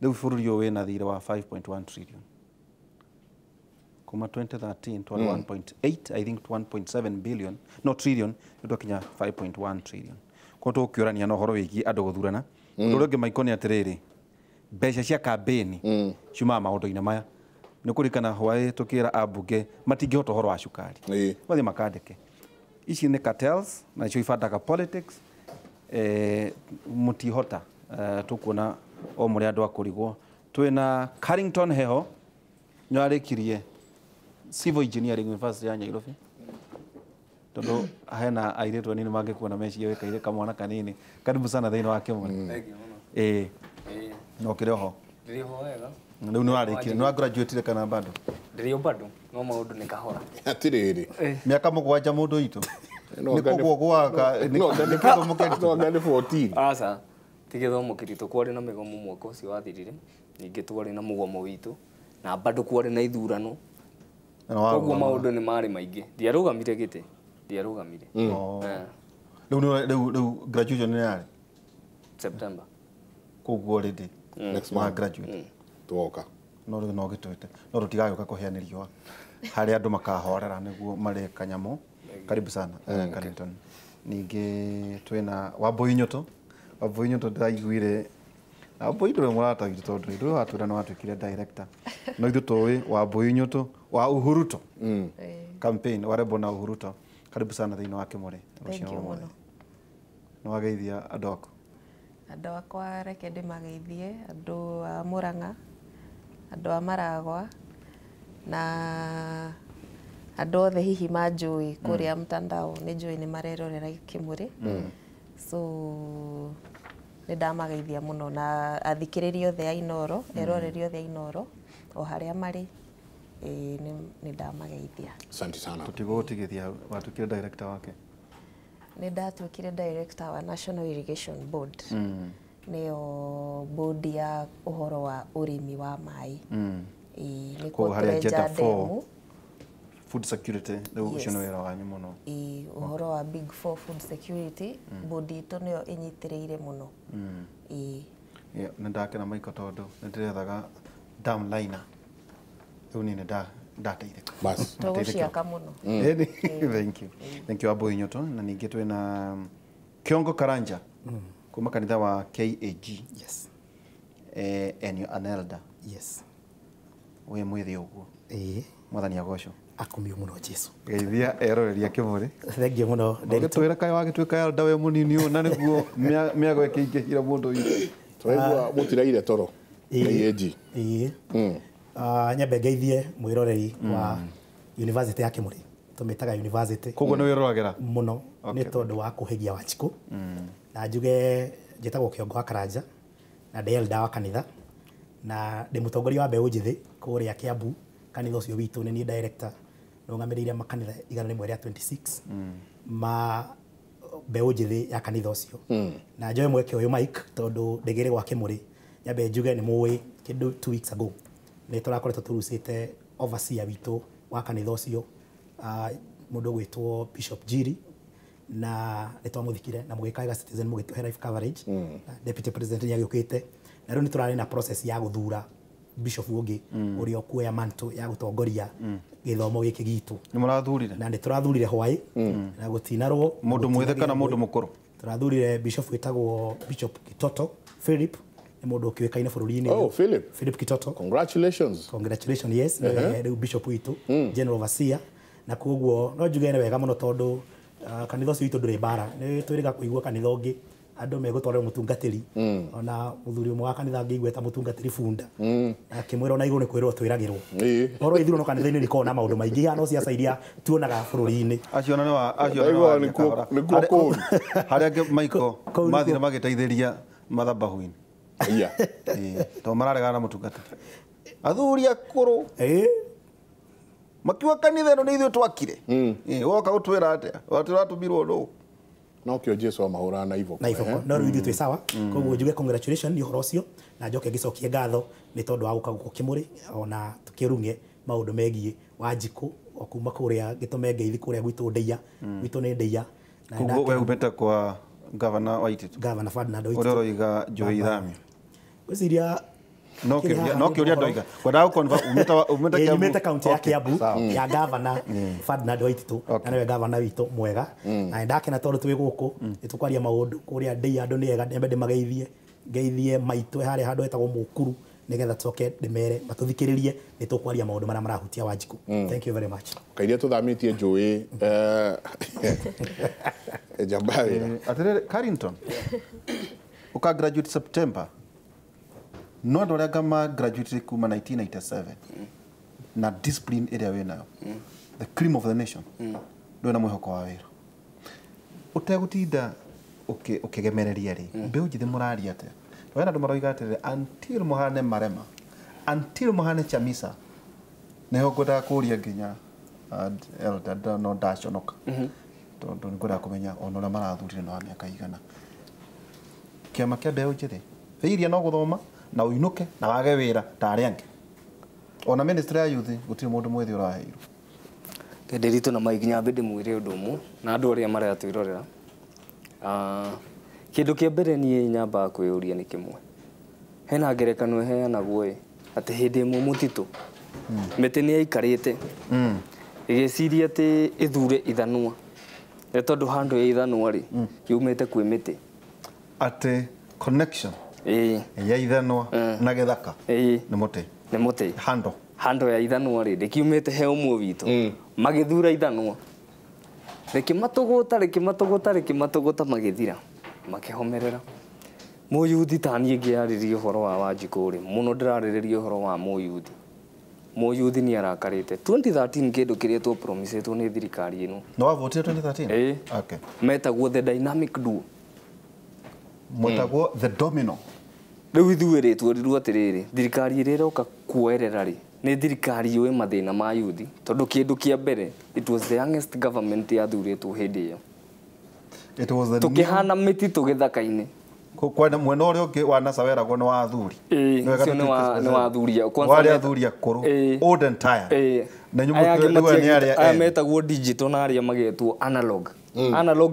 riu bururi uyu wina thire wa 5.1 trillion kuma 2013 to 1.8 I think to 1.7 billion no trillion ndo kinya 5.1 trillion ko to kiurania no horo wigi andu guthurana ndu rungi maikoni atiriri mbeca cia campaign ciuma maundu-ini maya ni kurikana hwae tukira abunge matingihota horo wa cukari wathi makandike ici ni cartels na icio ifandaga politics mutihota tukuona o muri andu akurigwo twina Carrington Heho nyarikirie civil engineering university ya Nairobi tondu hena airetu nini mangikuona meshi wekaire kamwana kanini karibu sana thini wa Kimuri no kiroho wega riu ni warikire ni wa graduate kana bado ndirio bado no maundu ni kahora atiriri miaka mugwanja mundu itu nä koguo gwaka nä gäthomo kä 14 aca ti gäthomo kä ritå kwarä na mä gomo mwaka å cio wathirire ningä twarä na må gomo witå na bandå kwarä na ithurano koguo maå ndå nä marä maingä ndiarå gamire gä tä ndiarå gamire rä u graduation nä yarä September koguo already next month graduate tuoka no gä twä no tå tigagä ka kå heanä riåa harä andå makahorera nä guo marä kanyamå karibu sana Carrington ningä twä na Wambui Nyũtũ ndä raiguire Wambui ndå rä må rata witå tondå ndå rä watwä ra nä watwä kire director no ithuä tåä Wambui Nyũtũ wa Uhuruto campaign warembo na Uhuruto karibu sana thä inä wa Kimuri nä wageithia andå aku andå akwa reke ndä mageithie andå a Mũrang'a andå a Maragwa na andå othe hihi manjũĩ kũrĩa mtandao nĩ njũĩ nĩ marerorera Kimuri so nĩ ndamageithia mũno na athikĩrĩria othe a Inooro eroreri othe a Inooro o harĩa marĩ nĩ ndamageithia. Asante sana. Tutigũtigithia watwĩkire director wake. Nĩ ndatwĩkire director wa National Irrigation Board nĩyo board ya ũhoro wa ũrĩmi wa maĩ nĩ kũrenja ndemu food security rĩu ũcio nĩ wĩra wanyu mũno ũhoro wa big four food security board itũ nĩyo ĩnyitĩrĩire mũno nĩ ndakena maiko tondũ nĩ ndĩrethaga downliner rĩu nĩ ndateithĩka bas tũgũciaka mũno thank you Wambui Nyũtũ na ningĩ twĩna Kĩongo Karanja kuma kanitha wa KAG and you're an elder wĩ mwĩthĩ ũguo mwathani agocwo akumio muno Jesu geithia eroreria Kimuri thengia muno ndetwĩra kaĩ wagĩtuĩka elder we mũnini ũũ na nĩguo mĩago ĩkĩingĩhĩra mũndũ witũ twaigua mũtiraire toro KAG nyambe ngeithie mwĩroreri wa university ya Kimuri tũmĩtaga university koguo nĩ wĩroragĩra mũno nĩ tondũ wa kũhĩgia Wanjiku na njuge njĩtagwo Kĩongo wa Karanja na ndĩ elder wa kanitha na ndĩ mũtongoria wa mbeũ njĩthĩ kũrĩa Kiambu kanitha ũcio witũ nĩ niĩ director rũgamĩrĩire makanitha 126 ma mbeũ njĩthĩ ya kanitha ũcio na njoe mweke ũyũ Mike tondũ ndĩgĩrĩ gwa Kimuri nyambe njuge nĩ mũĩ kĩndũ 2 weeks ago nĩ tũrakoretwo tũrucĩte overseer witũ wa kanitha ũcio mũndũ gwĩtwo Bishop Jiri na nĩ twamũthikire na mũgĩkaga Citizen mũgĩtũhe live coverage deputy president nĩ agĩũkĩte na rĩu nĩ tũrarĩ na process ya gũthura bishop ũngĩ ũrĩa ũkuoya manto ya gũtongoria gĩthomo gĩkĩ gitũ nĩ mũrathurire na nĩ tũrathurire hwaĩ na gũtinarwo mũndũ mwĩthĩ kana mũndũ mũkũrũ tũrathurire bishop wĩtagwo Bishop Kitoto Philip nĩ mũndũ ũkĩũĩkaine bũrũri-inĩ Philip Kitoto congratulations yes rĩu bishop witũ general overseer na koguo no njuge nĩ wega mũno tondũ kanitha ũcio witũ ndũrĩ mbara nĩ twĩrĩga kũigua kanitha ũngĩ andũ megũtwarĩrwo mũtungatĩri ona mũthuri ũmwe wa kanitha ngĩigua ta mũtungatĩri bunda akĩmwĩra ona igũrũ nĩ kwĩrwo twĩragĩrwo ũhoro wa ithurano kanitha-inĩ nĩ koragwo na maũndũ maingĩ ihana ciaca iria tuonaga bũrũri-inĩ acio harĩa angĩ maiko mathire magĩteithĩria mathabahu-inĩ tondũ mararegana na mũtungatĩri athuri akũrũ makiuga kanitha ĩno nĩ ithuĩ twakire woka gũtwĩra atĩa tũratũmirwo nũ no kĩo Jesu amahũraga na iboko no rĩu ithuĩ twĩ sawa koguo njuge congratulations nĩ ũhoro ũcio na njoke ngĩcokie ngatho nĩ tondũ wa gũka gũkũ Kimuri ona tũkĩrunge maũndũ megiĩ Wanjiku o kuma kũrĩa gĩtũme ngeithi kũrĩa gwitũ Ndeia gwitũ nĩ Ndeia koguo we umĩte kwa Governor Waititu Ferdinand Waititu ũrĩa ũroiga njũĩ ithamio gwĩciria no kĩũria ndoiga kwendaga gũkonfa umĩte kaunti ya Kiambu ya Governor Ferdinand Waititu na nĩwe Governor witũ mwega na ndakena tondũ twĩ gũkũ nĩ tũkwaria maũndũ kũrĩa Ndeia andũ nĩ ega nyambe ndĩmageithie maitũ harĩa handũ hetagwo Mũkuru nĩgetha tũcoke ndĩmere matũthikĩrĩrie nĩ tũkwaria maũndũ marĩa marahutia Wanjiku thank you very much kairĩa tũthamĩtie njũĩ njamba wĩra atĩrĩrĩ Carrington ũka graduate September no andũ arĩa ngama graduate kuma 1997 na discipline ĩrĩa wĩ nayo the cream of the nation ndwĩ na mwĩhoko wa wĩra ũtegũtinda ũkĩgemereria rĩ mbeũ njĩthĩ mũraria atĩa wena andũ maroiga atĩrĩrĩ until mũhane Marema until mũhane Chamisa nĩho ngwendaga kũũria nginya elder no ndaconoka tondu nĩ kwenda kũmenya ona ũrĩa marathurire na wa mĩaka igana kĩama kĩa mbeũ njĩthĩ thĩiria no gũthoma na ũinũke na wage wĩra ta arĩa angĩ ona ministry ya youth gũtirĩ mũndũ mwĩthĩ ũraheirwo kĩndĩ ritũ na maikinya mbĩ ndĩmwĩre ũndũ ũmwe na andũ arĩa maratwĩrorera kĩndũ kĩa mbere niĩ nyambaga kwĩyũria nĩ kĩmwe hena ngerekano ĩheanagwo atĩ hĩndĩ ĩmwe mũtitũ mĩtĩ nĩ yaikarĩte ĩgĩciria atĩ ĩthure ithanwa nĩ tondũ handũ ya ithanwa rĩ yumĩte kwĩ mĩtĩ atĩ connection ya ithanwa na gĩthaka nĩ mũtĩ handũ ya ithanwa rĩ rĩkiumĩte he ũmwe witũ magĩthura ithanwa rĩkĩmatũgũta magĩthira makĩhomerera mũyuthi ta niĩ ngĩarĩrĩria ũhoro wa Wanjiku rĩ mũno ndĩrarĩrĩria ũhoro wa mũyuthi nĩ arakarĩte 2013 kĩndũ kĩrĩa tũ promisetwo nĩ thirikari ĩno no wavotire 2013 okay metagwo the dynamic duo mwetagwo the domino rĩu ithuĩ rĩ tũrirwo atĩrĩrĩ thirikari ĩrĩa ĩroka kuoerera rĩ nĩ thirikari yũĩ mathĩna ma yuthi tondũ kĩndũ kĩa mbere it was the youngest government yathurĩtwo hĩndĩ ĩyo tũkĩhana mĩtitũ gĩthaka-inĩ kwenda mwena ũrĩa ũngĩ wa NASA weragwo nĩ wa athuri ũcio nĩ wa athuri warĩ athuri akũrũ old and tired na aya metagwo digital na arĩa magetwo analog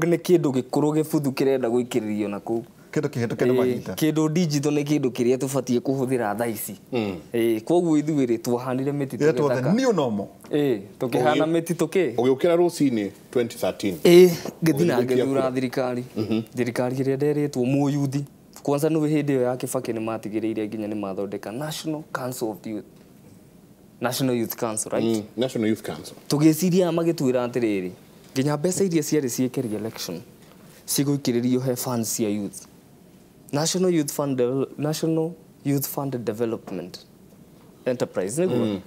nĩ kĩndũ gĩkũrũ gĩbuthu kĩrenda gũikĩrĩrio na kũu kĩndũ digital nĩ kĩndũ kĩrĩa tũbatiĩ kũhũthĩra thaa ici koguo ithuĩ rĩ twahanire mĩtitũ gĩthaka tũkĩhana mĩtitũ ũgĩũkĩra rũcinĩ 2013 ngĩthiĩ na ngĩthura thirikari ĩrĩa nderĩtwo mũyuthi kwanza nĩ hĩndĩ ĩyo ya Kibaki nĩ matigĩrĩire nginya nĩ mathondeka National Youth Council right National Youth Council tũgĩciria magĩtwĩra atĩrĩrĩ nginya mbeca iria ciarĩ ciĩkĩrĩ election cigũikĩrĩrio he funds cia youth National Youth Fund Development Enterprise nĩguo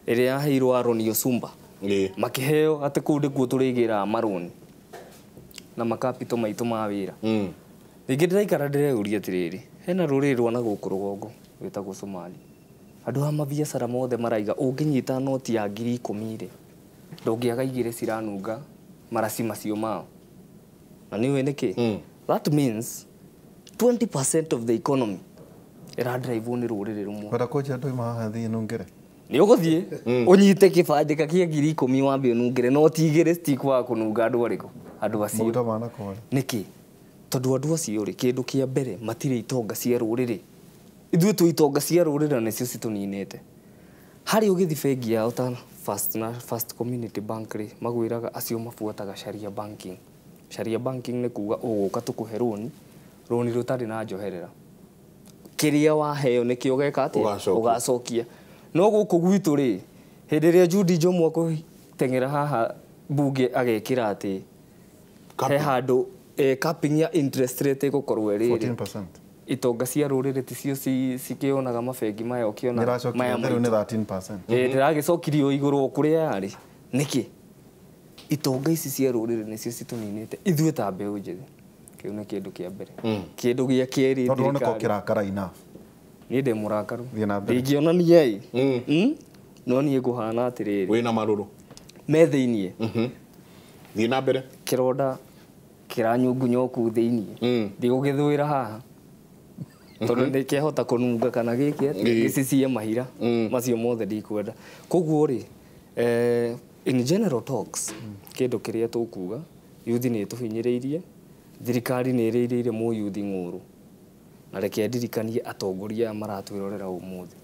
ĩrĩa yaheirwo Aroni Osumba makĩheo atĩ kũu ndĩkuo tũrĩgĩra marũni na makapito maitũ ma wĩra ningĩ ndĩraikara ndĩreyũria atĩrĩrĩ hena rũrĩrĩ rwa na gũkũ rũgongo rwĩtagwo Somali andũ a mabiacara mothe maraiga ũngĩnyita noti ya 10,000 rĩ ndũngĩaga igĩrĩ ciranunga maraci macio mao na niwe nĩkĩ that means 20% of the economy ĩradrive nĩ rũrĩrĩ rumwe kwenda kũnja andũ mahathiĩ nungĩre nĩ ũgũthiĩ ũnyite kĩbandĩka kĩa 10,000 wambie nungĩre no ti igĩrĩ citikwaga kũnunga andũ arĩkũ andũ acio nĩkĩ tondũ andũ acio rĩ kĩndũ kĩa mbere matirĩ itonga cia rũrĩrĩ ithuĩ twĩ itonga cia rũrĩrĩ nĩcio citũninĩte harĩ ũgĩthi bengi yao ta First Community Bank rĩ magwĩraga acio mabuataga sharia banking nĩ kuga ũgũka tũkũhe rũni rũtarĩ na njoherera kĩrĩa waheo nĩkĩo ũgeka atĩ ũgacokia no gũkũ gwitũ rĩ hĩndĩ ĩrĩa Judy Njomo akũteng'era haha mbunge agekĩra atĩ he handũ capping ya interest rate ĩgũkorwo ĩrĩ 14% itonga cia rũrĩrĩ ticio cikĩonaga mabengi maya ũkĩona maya nĩ 13% ndĩragĩcokirio igũrũ kũrĩa yarĩ nĩkĩ itonga ici cia rũrĩrĩ nĩcio citũninĩte ithuĩ ta mbeũ njĩthĩ kĩu nĩ kĩndũ kĩa mbere kĩndũ gĩa kerĩ tondũ nĩko kĩrakara enough niĩ ndĩ mũrakaru ndingĩonania no niĩ ngũhana atĩrĩrĩ wĩna marũrũ me thĩiniĩ thiĩ na mbere kĩronda kĩranyungunya kũu thĩiniĩ ndigũgĩthũĩra haha tondũ ndĩkĩhota kũnunga kana gĩkĩ gĩcicie mahira macio mothe ndikwenda koguo rĩ in general talks kĩndũ kĩrĩa tũkuga youth nĩ tũhinyĩrĩirie thirikari nĩ ĩrĩirĩire mũyuthi ng'ũrũ na reke ndirikanie atongoria maratwĩrorera ũmũthĩ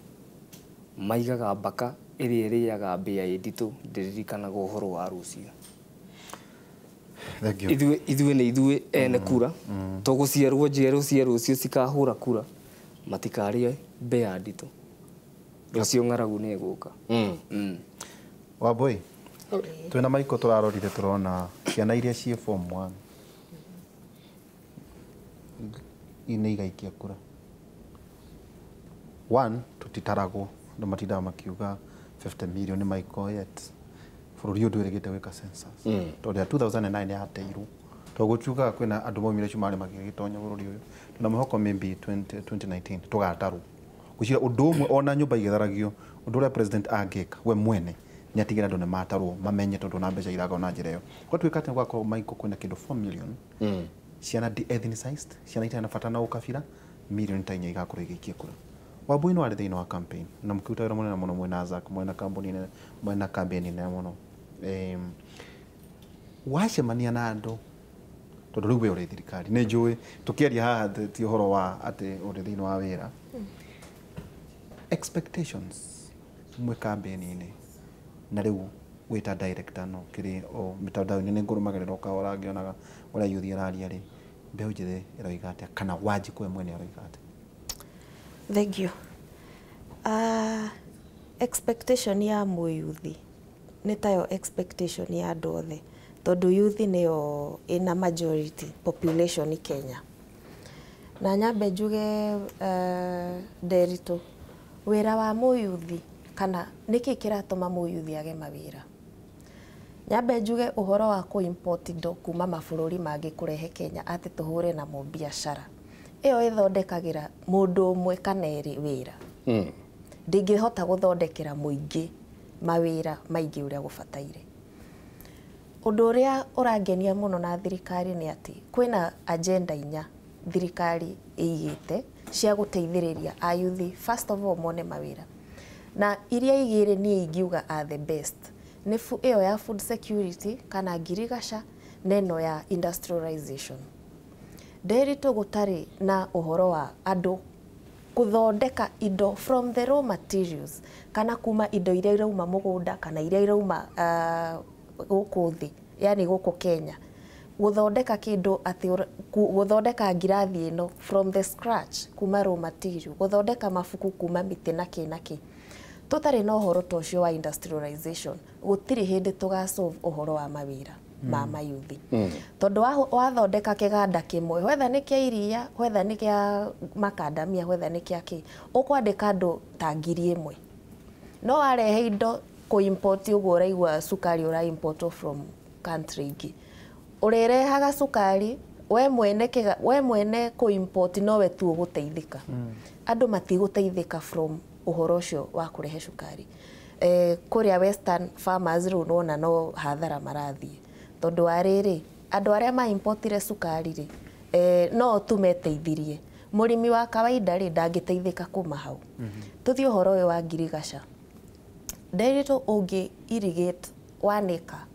maigaga mbaka ĩrĩa ĩrĩaga mbĩa nditũ ndĩririkanaga ũhoro wa rũciũ ithuĩ nĩ ithuĩ ene kura tũgũciarwo njerũ cia rũciũ cikahũra kura matikarĩe mbĩa nditũ rũciũ ng'aragu nĩ ĩgũka Wambui twĩna maiko tũrarorire tũrona ciana iria ciĩ form 1 nĩ igaikia kura 1 tũtitaragwo andũ matindaga makiuga 50 million nĩ maiko yet bũrũri ũyũ ndwĩrĩgĩte gwĩka census tondũ ya 2009 yateirwo tũgũkiuga kwĩna andũ maumire cumarĩ magĩgĩtonya bũrũri ũyũ na mwĩhoko maybe 2019 tũgatarwo gũcira ũndũ ũmwe ona nyũmba igĩtharagio ũndũ ũrĩa president angĩka we mwene ni atigira ndo ne matarwo mamenye tondu na mbeca iraga na njira yo kwa twikate gwako maiko kwina kindu 4 million ciana de-ethnicized ciana itana fatana ukabira million tanya igakuru igikie kura Wambui no ari thini wa campaign na mkiuta wira munene muno mwena Zak mwena kampuni ne mwena campaign ne muno wacemania na andu tondu riu we uri thirikari ne njui tukiaria haha ti uhoro wa ati uri thini wa wira expectations mwe campaign ne na riu wita director no kiri o mitandao ne ngurumagerera ukahora ngionaga uria yuthi araria ri mbeu njithe iroiga atia kana Wanjiku we mwene aroiga atia Thank you. Expectation ya muyuthi nĩ tayo expectation ya andũ othe tondũ youth nĩyo ĩna majority population Kenya. Na nyambe njuge Nderitu wĩra wa muyuthi kana nĩkĩ kĩratũma muyuthi age mawĩra. Nyambe njuge ũhoro wa kũ-import indo kuma mabũrũri mangĩ kũrehe Kenya atĩ tũhũre na biacara. Iyo ithondekagira mundu umwe kana eri wira ndingihota guthondekera muingi mawira maingi uria gubataire. Undu uria urangenia muno na thirikari ni ati kwina agenda inya thirikari igite cia guteithiriria ayuthi first of all mone mawira na iria igire ni ingiuga are the best ni iyo ya food security kana ngirigasha neno ya industrialization. Nderitu gutari na uhoro wa andu kuthondeka indo from the raw materials kana kuma indo iria irauma mugunda kana iria irauma guku thi yani guku Kenya guthondeka kindu ati guthondeka ngirathi ino from the scratch kuma raw material guthondeka mafuku kuma miti na ki tutari na uhoro tocio wa industrialization gutiri hindi tugasolve uhoro wa mawira ma mayuthi tondu wathondeka kiganda kimwe whether ni kia iria whether ni kia makadamia whether ni kia ki ukwandika andu ta 1,000 no arehe indo ku import uguo uraigua sukari ura import from country ingi urirehaga sukari we mwene ku import no we tu guteithika andu matiguteithika from uhoro ucio wa kurehe sukari kuria western farmers ru nona no hathara marathie tondu ariri andu aria ma importire sukari ri no tumeteithirie murimi wa kawaida ri ndangiteithika kuma hau tuthio horo uyu wa ngirigasha Nderitu ungi irrigate wanika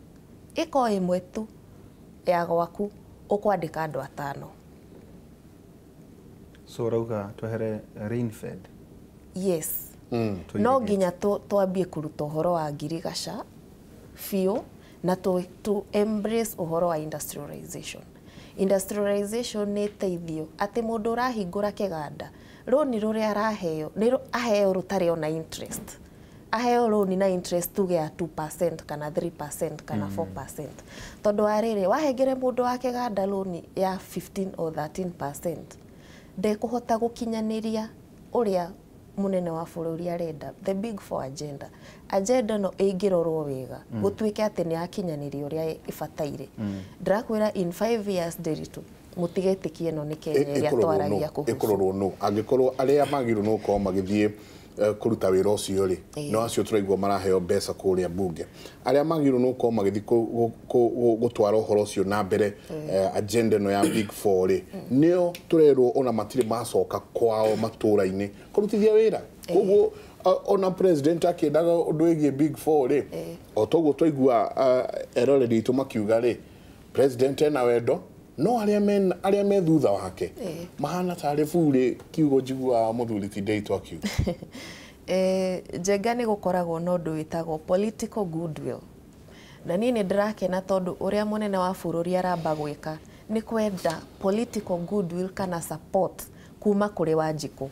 iko imwe tu ya gwaku ukwandika andu 5 so rauga twehere rain fed yes no nginya twambie kuruta uhoro wa ngirigasha fio na to embrace uhoro wa industrialization. Industrialization ni teithio ati mundu urahingura kiganda roni ruria araheo ni aheo rutari ona interest aheo roni na interest tuge ya 2% kana 3% kana 4% tondu arire wahengere mundu wa kiganda roni ya 15 or 13% de kuhota gukinyaniria uria munene wa bururi arenda the big four agenda no ingirorwo wega gutwike ati ni akinyaniria uria ifataire ndirakwira in 5 years Nderitu mutigetikie no ni Kenya iria twaragia kuhusu ikororwo no angikorwo aria magiru no ko magithie kuruta wira ucio ri no acio turaigwa maraheo mbeca kuria bunge aria magiru no ko magithi gutwara uhoro ucio na mbere agenda no ya big four ri nio turerwo ona matire macoka kwao matura-ini kurutithia wira koguo ona president akendaga undu wigie big four ri o toguo twaigua eroreri itu makiuga ri president ena wendo no aria me thutha wake mahana tari bure kiugo njigua muthuri ti Nderitu akiuga jenga ni gukoragwo no ndu witagwo political goodwill na ni ndirakena tondu uria munene wa bururi aramba gwika ni kwenda political goodwill kana support kuma kuri Wanjiku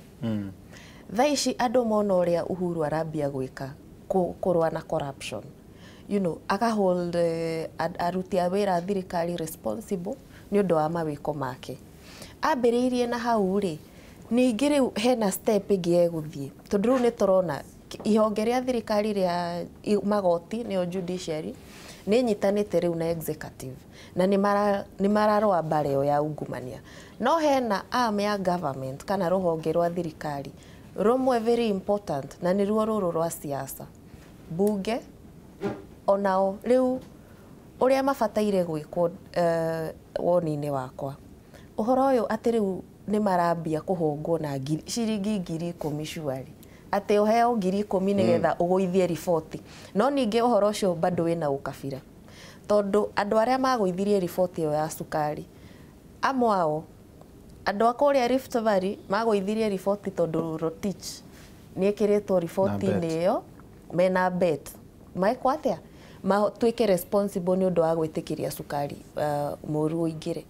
thaici andu mona uria Uhuru arambia gwika kurwa na corruption aka hold aruti a wira thirikari responsible ni undu wa mawiko make ambiriirie na hau ri ningi riu hena step ingi eguthie tondu riu ni turona ihonge ria thirikari ria magoti ni judiciary ni nyitanite riu na executive na ni mararwa bareo ya ungumania no hena arm ya government kana ruhonge rwa thirikari rumwe very important na ni ruo ruru rwa siasa bunge onao riu uria mabataire gwikwo woni-ini wakwa uhoro uyu ati riu ni marambia kuhongwo na ciringi 10,000 shwari ati uheo 10,000 nigetha uguithie riboti no ningi uhoro ucio bado wina ukabira tondu andu aria maguithirie riboti iyo ya sukari amwe ao andu akuria Rift Valley maguithirie riboti tondu Rotich niekiritwo riboti-ini iyo mena bet maikwo atia matuike responsible ni undu wa gwitikiria sukari muru uingire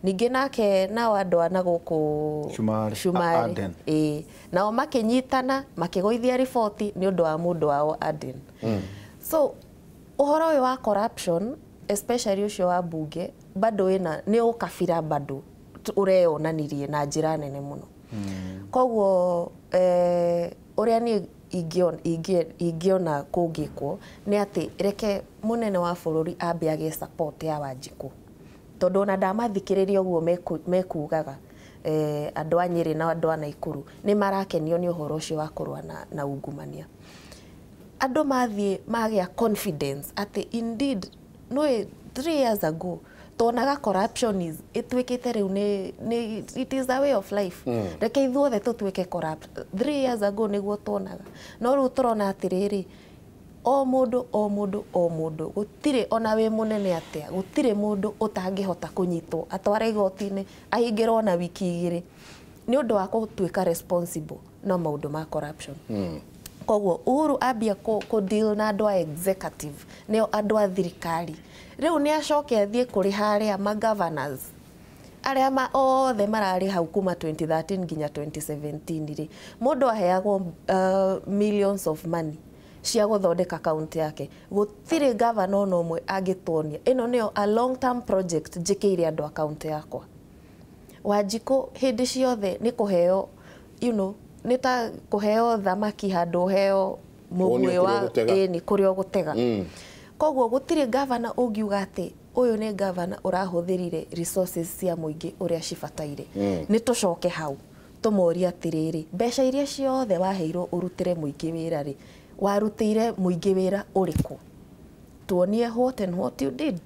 ningi nake nao andu ana guku Shumari nao makinyitana makigoithia riboti ni undu wa mundu wao Aden so uhoro uyu wa corruption especially ucio wa bunge bado wina ni ukabira bado ureyonanirie na njira nene muno koguo uria ni ingiona kungikwo ni ati reke munene wa bururi ambe age support ya Wanjiku tondu na ndamathikiriria uguo mekugaga andu a Nyeri na andu a Naikuru ni marakenio ni uhoro ucio wa kurwa na ungumania andu mathie magia confidence ati indeed no 3 years ago tonaga corruption is itwikite riu ni it is a way of life reke ithuothe tutwike corrupt 3 years ago niguo tonaga no riu turona atiriri o mundu gutire ona we munene atia gutire mundu utangihota kunyitwo atware igoti-ini ahingirwo na wiki 2 ni undu wa gutwika responsible no maundu ma corruption koguo Uhuru ambia ku deal na andu a executive neo andu a thirikari riu ni acoke athie kuri haria ma governors aria othe marari hau kuma 2013 nginya 2017 ri mundu aheagwo millions of money cia guthondeka kaunti yake gutire governor no mwe agitonia ino nio a long term project njikire andu a kaunti yakwa Wanjiku hindi ciothe ni kuheo nita kuheo thamaki handu heo mugwe wa ni kurio gutega koguo gutire governor ungiuga ati uyu ni governor urahuthirire resources cia muingi uria cibataire ni tucoke hau tumoria atiriri mbeca iria ciothe waheirwo urutire muingi wira ri warutire muingi wira uriku tuonie what and what you did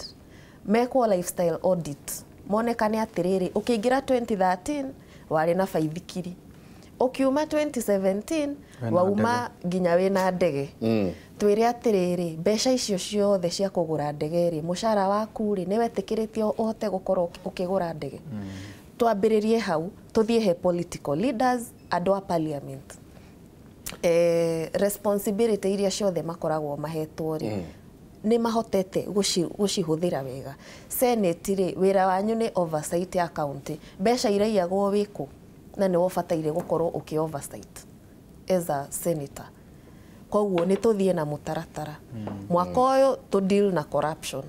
mekwo lifestyle audit monekane atiriri ukiingira 2013 wari na baithikiri ukiuma 2017 wauma nginya wina ndege twire atiriri mbeca icio ciothe cia kugura ndege ri mushara waku ri ni wetikiritie uhote gukorwo ukigura ndege twambiririe hau tuthie he political leaders andu a parliament responsibility iria ciothe makoragwo mahetwo ri ni mahotete gucihuthira wega senate ri wira wanyu ni oversight ya county mbeca iraiyagwo wiku na ni wobataire gukorwo uki oversight as a senator koguo ni tuthie na mutaratara mwaka uyu tu deal na corruption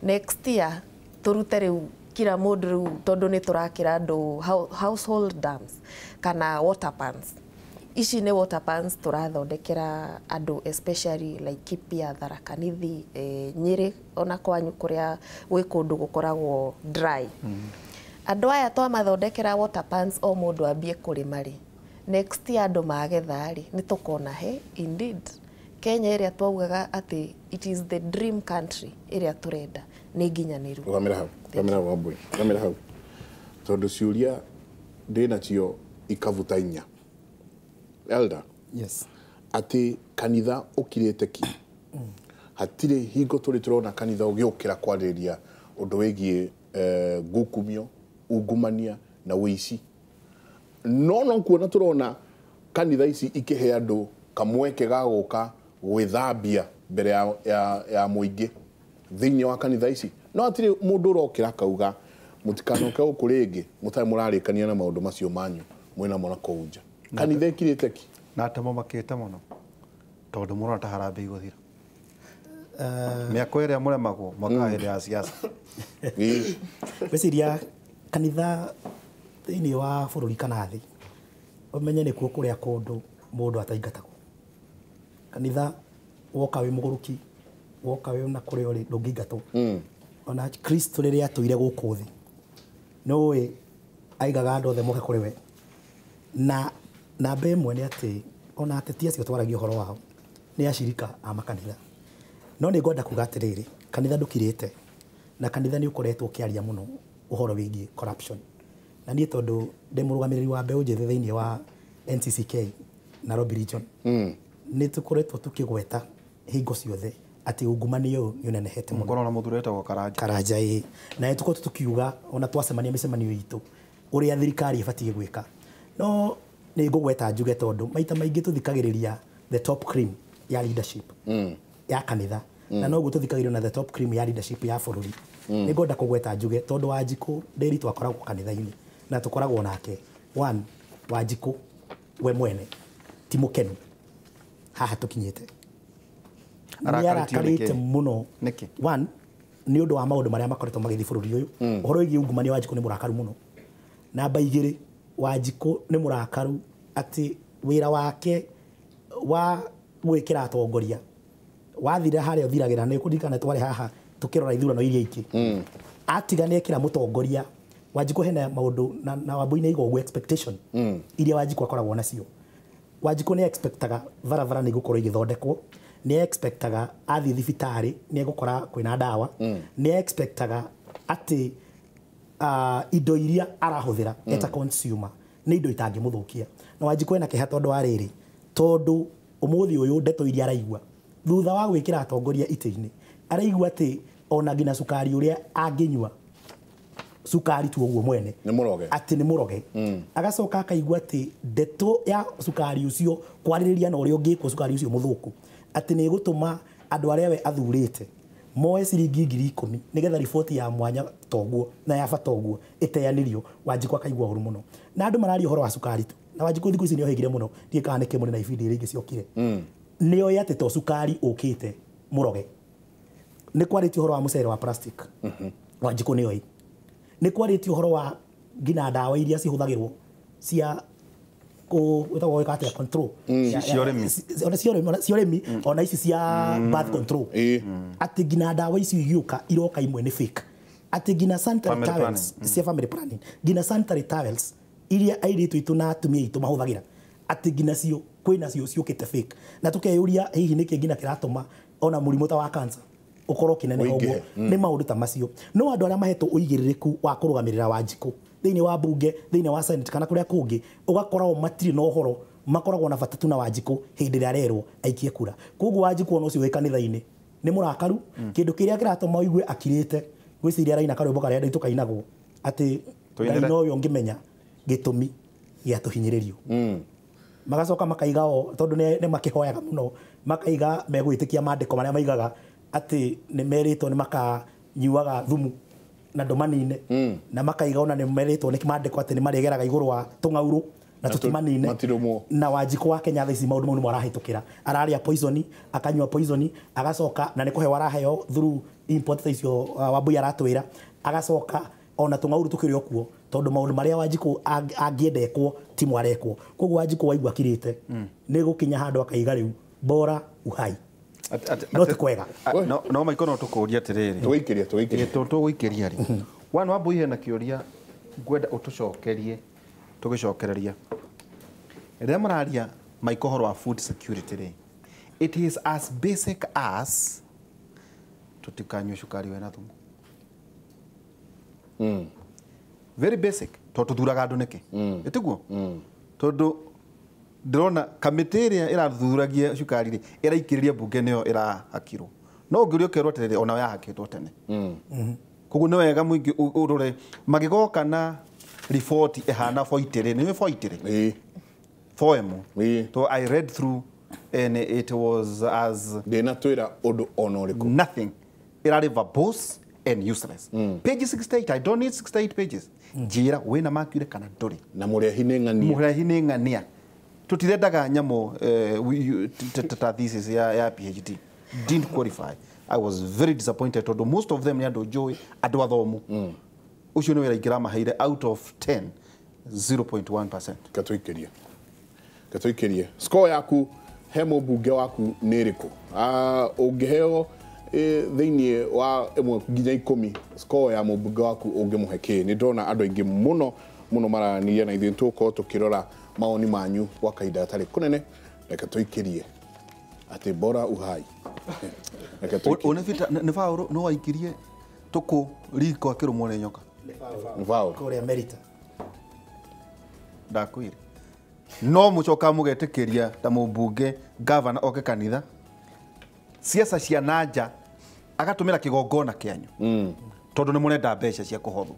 next year turute riu kila mundu riu tondu ni turakira andu household dams kana water pans ici ni water pans turathondekera andu especially like Kipia Tharaka Nithi Nyeri ona kwanyu kuria gwi kundu gukoragwo dry andu aya twamathondekera water pans o mundu ambie kurima ri next year andu magetha ri ni tukona he indeed Kenya iria twaugaga ati it is the dream country iria turenda ni nginyaniru gamira hau tondu ciuria ndina cio ikavuta inya elder yes ati kanitha ukirite ki hatire hingo turi turona kanitha ugiukira kwariria undu wigie gukumio ungumania na wici no kuona turona kanitha ici ikihe andu kamweke ga guka gwithambia mbere ya muingi thiini wa kanitha ici no atire mundu urokira kauga mutikanoke ukuringi mutai murarikania na maundu macio manyu mwina mona kuunja kanitha ikirite ki na tamo makete muno tondu murona ta harambe iguthira miako iria muremagwo makahende ya siasa besiria kanitha thiini wa bururi kana thi umenye ni kuo kuria kundu mundu ataingatagwo kanitha woka wi muguruki woka wi na kuria uri ndungingatwo ona Kristo riria atuire guku thi no we aigaga andu othe moke kuri we na namba imwe ni ati ona ateti acio twaragia uhoro wao ni ashirika a makanitha no nĩ ngwenda kuga atĩrĩrĩ kanitha ndũkirĩte na kanitha nĩ ũkoretwo ũkĩaria mũno ũhoro wĩgiĩ corruption na niĩ tondũ ndĩ mũrũgamĩrĩri wa mbeũ njĩthĩ thĩinĩ wa NCCK Nairobi region nĩ tũkoretwo tũkĩgweta hingo ciothe atĩ ungumania ũyũ nĩ ũnenehete mũno. Mũkorwo na mũthuri wetagwo Karanja. Karanja ĩ na tũkoretwo tũkiuga ona twacemania mĩcemanio itũ ũrĩa thirikari ĩbatiĩ gwĩka no nĩ ngũgweta njuge tondũ maita maingĩ tũthikagĩrĩria the top cream ya leadership ya kanitha na noguo tũthikagĩrĩria na the top cream ya leadership ya bũrũri nĩ ngwenda kũgweta njuge tondũ Wanjiku ndĩri twakoragwo kanitha-inĩ na tũkoragwo nake one Wanjiku we mwene ti mũkenu haha tũkinyĩte arakarĩte mũno one nĩ ũndũ wa maũndũ marĩa makoretwo magĩthiĩ bũrũri ũyũ ũhoro wĩgiĩ ungumania Wanjiku nĩ mũrakaru mũno namba igĩrĩ Wanjiku nĩ mũrakaru atĩ wĩra wake wa gwĩkĩra atongoria wathira harĩa ũthiragĩra nĩ kũririkana twarĩ haha tũkĩrora ithurano iria ingĩ atiga nĩ ekĩra mũtongoria Wanjiku hena maũndũ na Wambũi-inĩ igũgũ expectation iria Wanjiku akoragwo nacio Wanjiku nĩ expectaga barabara nĩ gũkorwo igĩthondekwo nĩ expectaga athiĩ thibitarĩ nĩ egũkora kwĩna ndawa nĩ expectaga atĩ indo iria arahũthĩra eta consumer nĩ indo itangĩmũthũkia na Wanjiku ena kĩha tondũ wa rĩrĩ tondũ ũmũthĩ ũyũ ndeto iria araigua thutha wa gwĩkĩra atongoria itĩ-inĩ araigua atĩ ona ngina cukari ũrĩa angĩnyua cukari tu ũguo mwene atĩ nĩ mũroge agacoka akaigua atĩ ndeto ya cukari ũcio kwarĩrĩria na ũrĩa ũngĩkwo cukari ũcio mũthũku atĩ nĩ gũtũma andũ arĩa we athurĩte moe ciringi 10,000 nĩgetha riboti ya mwanya toguo na ya bata ũguo ĩteanĩrio Wanjiku akaigua ũru mũno na andũ mararia ũhoro wa cukari tu na Wanjiku thikũ ici nĩ ohĩgire mũno ndiĩ kana nĩ Kimuri na ibindi iria ingĩ ciokire nĩ oĩ atĩ to cukari ũkĩte mũroge nĩ kwarĩtio ũhoro wa mũcere wa plastic Wanjiku nĩ oĩ nĩ kwarĩtio ũhoro wa ngina ndawa iria cihũthagĩrwo cia gwĩtagwo gĩkatĩa control cioremi ona ici cia birth control atĩ ngina ndawa ici igĩũka iroka imwe nĩ fake atĩ ngina sanitary towels cia family planning ngina sanitary towels iria airĩtu itũ na atumia itũ mahũthagĩra atĩ ngina cio kwĩna cio ciũkĩte fake na tũkeyũria hihi nĩkĩ ngina kĩratũma ona mũrimũ ta wa cancer ũkorwo kĩnene ũguo nĩ maũndũ ta macio no andũ arĩa mahetwo ũigĩrĩrĩku wa kũrũgamĩrĩra Wanjiku thĩinĩ wa bunge thĩinĩ wa senate kana kũrĩa kũngĩ ũgakorwo matirĩ na ũhoro makoragwo na bata tu na Wanjiku hĩndĩ ĩrĩa arerwo aikie kura koguo Wanjiku ona ũcio wĩ kanitha-inĩ nĩ mũrakaru kĩndũ kĩrĩa kĩratũma ũigue akirĩte gwĩciria araina karwĩmbo karĩa ndĩ tũkainagwo atĩ Ngai no ũyũ ũngĩmenya gĩtũmi gĩa tũhinyĩrĩrio magacoka makaiga o tondũ nĩ makĩhoyaga mũno makaiga megwĩtĩkia maandĩko marĩa maigaga atĩ nĩ merĩtwo nĩ makanyuaga thumu na ndomanine na makaiga ona nĩ merĩtwo nĩ maandĩko atĩ nĩ marĩgeraga igũrũ wa tũng'aurũ na tũtimanine na Wanjiku wa Kenya thaici maũndũ mau nĩ marahĩtũkĩra ararĩa poison akanyua poison agacoka na nĩ kũheo araheo through import icio Wambũi aratwĩra agacoka ona tũng'aurũ tũkĩrĩ okuo tondũ maũndũ marĩa Wanjiku angĩendekwo timu arekwo koguo Wanjiku waigua kirĩte nĩ gũkinya handũ akaiga rĩu bora uhai no ti kwega no maiko no tũkũria atĩrĩrĩ tũgũikĩria rĩ wana Wambũi hena kĩũria ngwenda ũtũcokerie tũgĩcokereria rĩrĩa mararia maiko horo wa food security rĩ it is as basic as tũtikanyue cukari wena thumu very basic tondũ tũthuraga andũ nĩkĩ ĩtiguo tondũ ndĩrona kamĩtĩ ĩrĩa ĩrathuragia cukari rĩ ĩraikĩrĩria bunge nĩyo ĩrahakirwo no ũngĩũria ũkerwo atĩrĩrĩ ona yahakĩtwo tene koguo nĩ wega mũingĩ ũrore magĩgoka na report ĩhana boitĩrĩ nĩ boitĩrĩ poem so I read through and it was as ndĩnatwĩra ũndũ ona ũrĩkũ nothing ĩrarĩ verbose and useless page 68 I don't need 68 pages njĩra wĩna makiure kana ndũrĩ na mũrĩahi nĩ ng'ania tutirendaga nyamo thesis ya PhD didn't qualify I was very disappointed tondũ most of them nĩ andũ njũĩ andũ athomu ucio nĩ wĩra ingĩra maheire out of 10 0.1%. Katũikĩrie score yaku he mũmbunge waku nĩ ĩrĩkũ ũngĩheo thĩinĩ wa ĩmwe nginya 10 score ya mũmbunge waku ũngĩmũhe kĩ nĩ ndona andũ aingĩ mũno maraniria na ithuĩ tũkorwo tũkĩrora maoni manyu gwa kahinda gatarĩ kũnene reke tũikĩrie atĩ bora uhai One vita ne fauro no aikirie toko riko akirumo ne nyoka. Ne fauro. Kore America. Ndakwire. No mucoka mugetekeria ta mubunge governor oke kanitha. Siasa cia nanja agatumira kigongona kianyu. Tondu ni murenda mbeca cia kuhothu.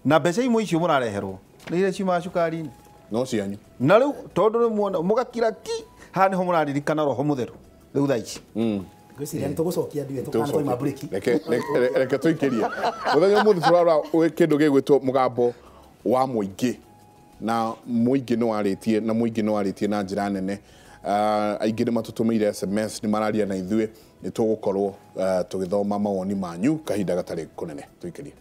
Na mbeca imwe icio murareherwo. Ni ile cima cukari. No cianyu. Na riu tondu ni muona mugakira ki ha niho muraririkana roho mutheru. Riu thaa ici. Gwiciria nitugucokia ndiwe tukana twa mabreki. Reke tuikirie. Muthenya muthu turara kindu gigwitwo mugambo wa muingi. Na muingi no aritie na muingi no aritie na njira nene. Aingĩ nĩ matutumĩire SMS nĩ mararia na ithuĩ nĩ tũgũkorwo tũgĩthoma mawoni manyu kahinda gatarĩ kũnene. Tuikirie.